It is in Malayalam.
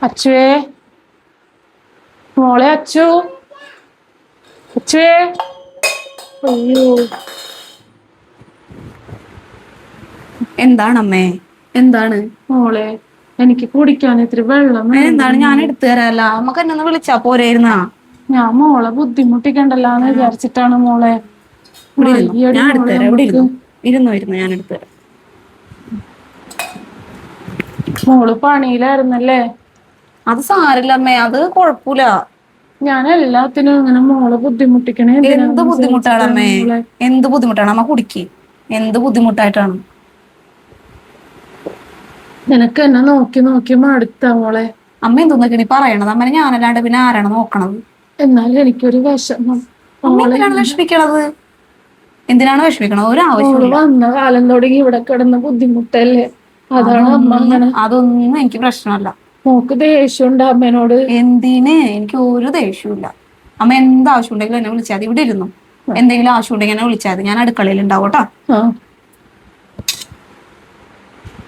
അച്ചുവേ, മോളെ അച്ചു, അച്ചുവേ. അയ്യോ, എന്താണമ്മേ? എന്താണ് മോളെ എനിക്ക് കുടിക്കാൻ ഇത്തിരി വെള്ളം എന്താണ്? ഞാൻ വേണം. എടുത്തു തരാല്ല. നമുക്ക് എന്നെ ഒന്ന് വിളിച്ചാ പോരായിരുന്നാ? ഞാൻ മോളെ ബുദ്ധിമുട്ടിക്കണ്ടല്ലാന്ന് വിചാരിച്ചിട്ടാണ് മോളെ. ഇവിടെ ഇരുന്നു, വയ്യടി ഞാൻ എടുത്തു മോളെ തരാം. ഇവിടെ നമുക്ക്. ഇരുന്നു ഞാൻ എടുത്തു തരാം. മോള് പണിയിലായിരുന്നല്ലേ? അത് സാരില്ല അമ്മേ, അത് കൊഴപ്പൂല. ഞാൻ എല്ലാത്തിനും ഇങ്ങനെ മോളെ ബുദ്ധിമുട്ടിക്കണേ എന്ത് എന്തിനാന്ന് വിചാരിച്ചിട്ടാണ് ബുദ്ധിമുട്ടാണമ്മേ? മോളെ. എന്ത് ബുദ്ധിമുട്ടാണ് അമ്മ? കുടിക്ക്. എന്ത് ബുദ്ധിമുട്ടായിട്ടാണ്? നിനക്ക് എന്നെ നോക്കി നോക്കി മടുത്ത മോളെ. അമ്മ എന്തോന്നൊക്കെ നീ പറയണത്? അമ്മനെ ഞാനല്ലാണ്ട് പിന്നെ ആരാണ് നോക്കണത്? എന്നാലും എനിക്കൊരു വിഷമം അമ്മ മോളെ. എന്തിനാണ് വിഷമിക്കണത്? എന്തിനാണ് വിഷമിക്കണത്? ഒരു മോള് ആവശ്യമില്ല. വന്ന കാലം തുടങ്ങി ഇവിടെ കിടന്ന ബുദ്ധിമുട്ടല്ലേ, അതാണ് അമ്മ അങ്ങനെ. അതൊന്നും എനിക്ക് പ്രശ്നമല്ല. മോക്ക് ദേഷ്യമുണ്ട് അമ്മേനോട്? എന്തിന്? എനിക്ക് ഒരു ദേഷ്യമില്ല. അമ്മ എന്താവശ്യം ഉണ്ടെങ്കിലും എന്നെ വിളിച്ചാൽ മതി. ഇവിടെ ഇരുന്നു. എന്തെങ്കിലും ആവശ്യം ഉണ്ടെങ്കിൽ എന്നെ വിളിച്ചാൽ മതി. ഞാൻ അടുക്കളയിൽ ഉണ്ടാവും കേട്ടോ.